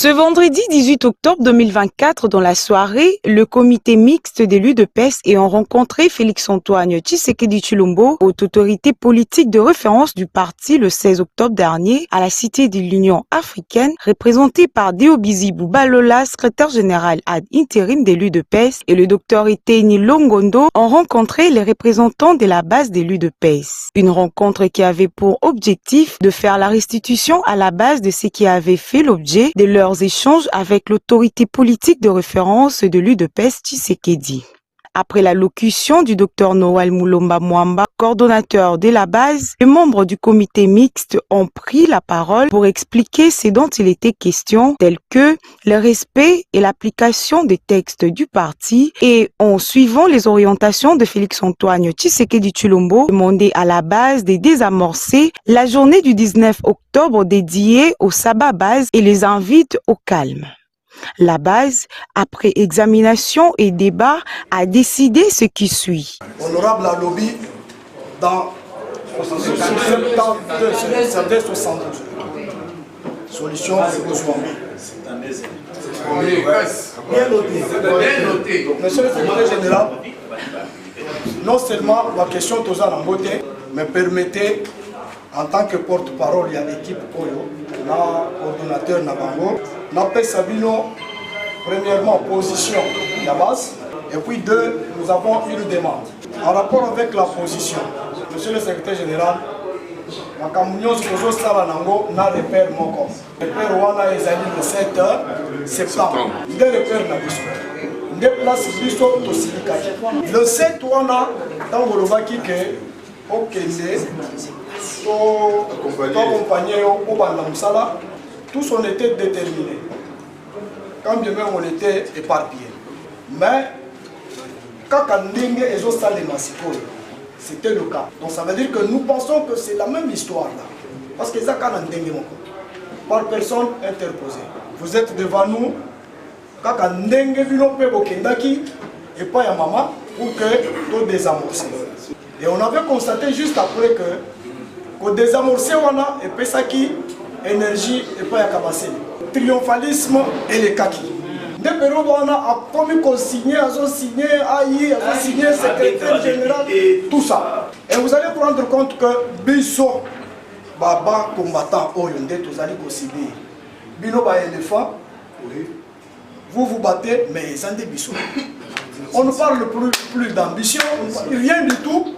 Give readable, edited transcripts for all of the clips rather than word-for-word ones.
Ce vendredi 18 octobre 2024, dans la soirée, le comité mixte de l'UDPS ayant rencontré Félix-Antoine Tshisekedi Tshilombo, haute autorité politique de référence du parti le 16 octobre dernier, à la Cité de l'Union africaine, représenté par Deobizi Bouba-Lola, secrétaire général ad intérim de l'UDPS, et le docteur Eteni Longondo, ont rencontré les représentants de la base de l'UDPS. Une rencontre qui avait pour objectif de faire la restitution à la base de ce qui avait fait l'objet de leurs échanges avec l'autorité politique de référence de l'UDPS Tshisekedi. Après l'allocution du Dr Noël Moulomba Mwamba, coordonnateur de la base, les membres du comité mixte ont pris la parole pour expliquer ce dont il était question, tels que le respect et l'application des textes du parti, et en suivant les orientations de Félix-Antoine Tshisekedi Tshilombo, demandé à la base de désamorcer la journée du 19 octobre dédiée au sabbat base et les invite au calme. La base, après examination et débat, a décidé ce qui suit. Honorable Alobi, dans 72, solution besoin. Bien noté. Monsieur le secrétaire général, non seulement la question est en beauté, mais permettez, en tant que porte-parole, il y a l'équipe Koyo, la coordonnateur Nabango, Napé Sabino, premièrement, position de la base, et puis deux, nous avons une demande. En rapport avec la position, monsieur le secrétaire général, la communion Sozo Salanango n'a repère mon corps. Le repère Wana est le 7 septembre. Il est repère Nabiso. Il est place Biso Tosilikaji. Le 7 Wana, dans le Lovaki, au Kende, accompagné au Banamsala, tous on était déterminés. Quand bien même on était éparpillés. Mais quand c'était le cas. Donc ça veut dire que nous pensons que c'est la même histoire là. Parce que ça par personne interposée. Vous êtes devant nous. Quand et pas ya maman pour que tout désamorcer. Et on avait constaté juste après que désamorcer wana et ça qui énergie et pas ya kabasé. Triomphalisme et les kaki. Dès que nous a commis qu'on signe, signé secrétaire général, tout ça. Et vous allez prendre compte que Bisso, Baba combattant, Oyonde, tous allez consigner. Bino ba éléphant, vous vous battez, mais sans des Bisso. On ne parle plus d'ambition, rien du tout.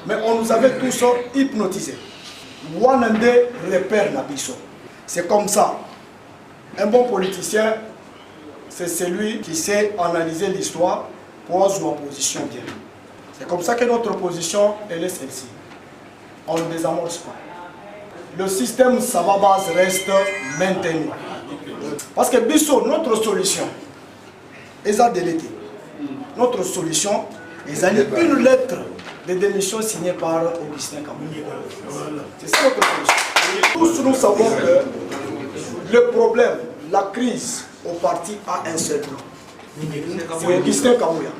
Mais on nous avait tous hypnotisés. Wanande repère Nabiso. C'est comme ça. Un bon politicien, c'est celui qui sait analyser l'histoire pour jouer en position bien. C'est comme ça que notre position, elle est celle-ci. On ne désamorce pas. Le système Sababas reste maintenu. Parce que Bisso, notre solution, est à déléguer. Notre solution est une lettre de démission signée par Augustin Kamouni. C'est ça notre solution. Tous nous savons que le problème, la crise au parti a un seul nom. C'est Augustin Kamouya.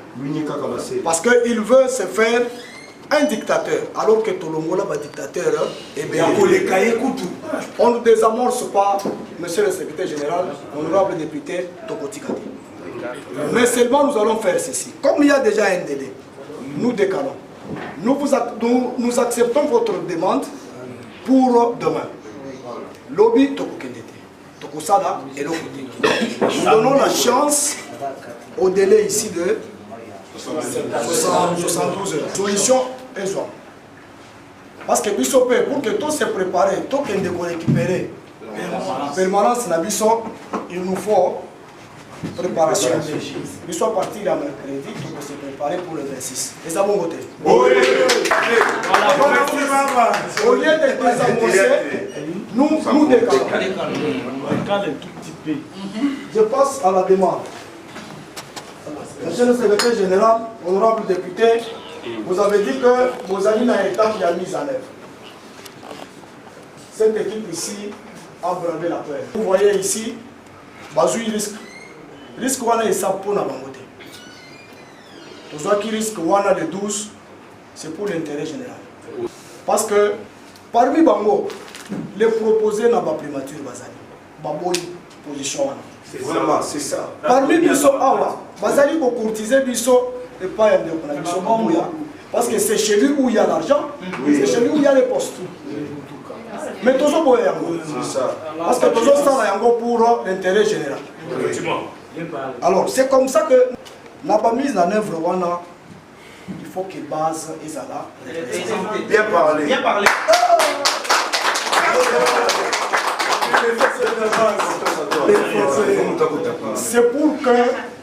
Parce qu'il veut se faire un dictateur, alors que Tolongola est dictateur. On ne désamorce pas, monsieur le secrétaire général, honorable député Tokotikati. Mais seulement nous allons faire ceci. Comme il y a déjà un délai, nous décalons. Nous acceptons votre demande pour demain. Lobby Tokokendete, Tokosada et Lokote. Nous donnons la chance au délai ici de 72 heures. Solution est joie. Parce que Bissopé, pour que tout se prépare, tout qu'on récupérer, permanence na Bisso, il nous faut préparation. Nous sommes partis à mercredi pour se préparer pour le 26. Et ça bon côté. Au lieu de désamorcer, nous décalons. Je passe à la demande. Monsieur le secrétaire général, honorable député, vous avez dit que vos amis dans l'étape qui a mise en œuvre. Cette équipe ici a bravé la peur. Vous voyez ici, Bazoui risque. Risque wana est ça pour la bangote. Tout ce qui risque wana de 12, c'est pour l'intérêt général. Parce que parmi Bango, les proposer dans la primature bazali. Baboy position. Vraiment, c'est ça. Parmi biso awa, bazali pour courtiser biso et pas yande on a biso bamouya. Parce que c'est chez lui où il y a l'argent, c'est chez lui où il y a les postes. Mais toujours boy yango. C'est ça. Parce que toujours ça là yango pour l'intérêt général. Alors c'est comme ça que n'a pas mise en œuvre wana. Il faut que base ezala. Bien parlé. Bien parlé. C'est pour que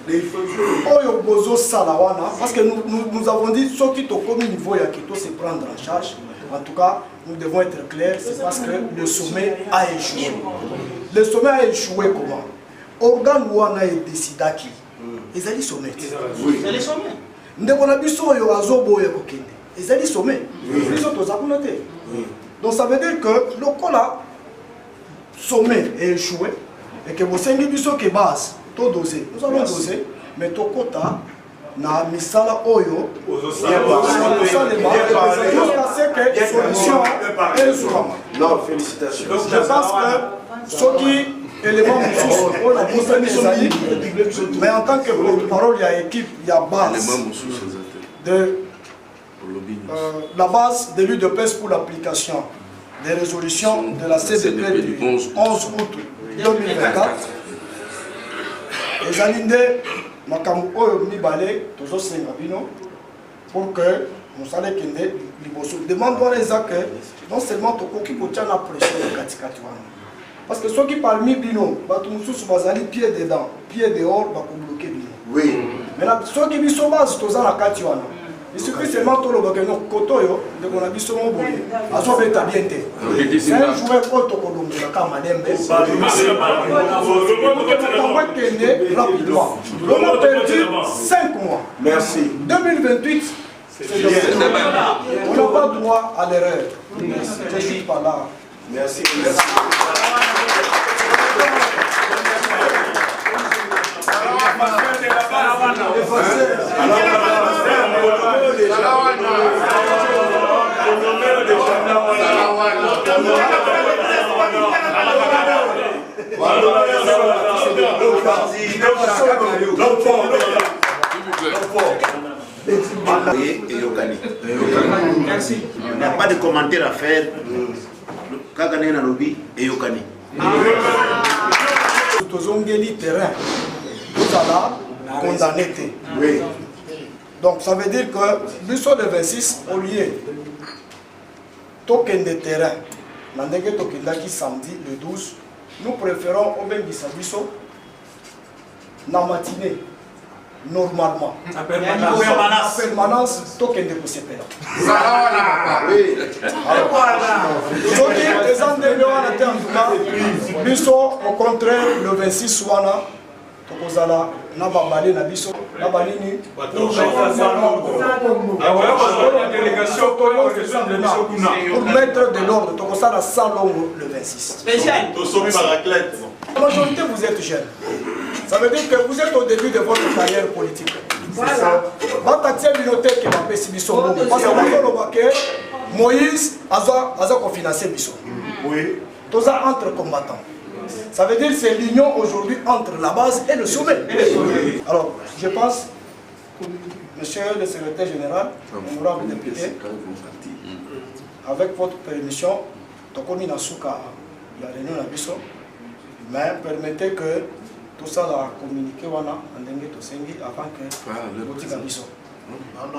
Oyo Bozo Salawana, parce que nous avons dit ceux qui ont commis niveau Yakito se prendre en charge. En tout cas, nous devons être clairs, c'est parce que le sommet a échoué. Le sommet a échoué comment? Organe Wana est décidé qui? Ils allaient sommet. Oui. C'est les sommets. Ndekonabiso yo azobo ya kokende. Ils allaient sommet. Ils ont tous abonné. Donc ça veut dire que le cola sommet est échoué et que vous savez biso que base tout dosé. Nous allons doser, mais tout quota na misala oyo Non, félicitations. je pense que ceux qui éléments mais en tant que porte-parole il y a équipe, il y a base de la base de l'UDPS pour l'application des résolutions de la CDP du 11 août 2024. Les alindés, makambo oyo mibale toujours senga bino pour que nous allons kende liboso. Demande-moi les que non seulement toko qui peut la pression de katikati wana. Parce que ceux qui parmi bino, batu mususu bazali pied dedans, pied dehors, ba ko bloquer bino. Oui. Mais là ceux qui biso base toza na kati wana. Il suffit seulement de le faire kotoyo de qu'on a biso mo boye. Azo beta bien te. C'est un joueur koto kolombe la kamadembe. Rapidement. On a perdu 5 mois. Merci. 2028, on n'a pas droit à l'erreur. Je ne suis pas là. Merci. Merci. Il n'y a pas de commentaire à faire. Kagane na lobby et Yokani. Tozongeli terrain. Tout à l'heure, condamné. Oui. Donc ça veut dire que biso de 26 au lieu token de terrain. Nandenge tokendaki samedi le 12. Nous préférons au Bengisa biso na matinée. Normalement. En permanence. Token de Kosepela. Oui. Soki les endroits wana te en tout cas biso au contraire le 26 wana tokozala na babale na biso na balini pour mettre de l'ordre tokozala salongo le 26. Spécial. La majorité vous êtes jeunes. Ça veut dire que vous êtes au début de votre carrière politique. Voilà. Parce que Moïse a financé Bissot. Oui. Tout ça entre combattants. Ça veut dire que c'est l'union aujourd'hui entre la base et le sommet. Alors, je pense, monsieur le secrétaire général, honorable député, avec votre permission, Tokomi Nasuka, la réunion à Bissot, mais permettez que tout ça a communiqué en Dengue Tosengi avant que le Bisso.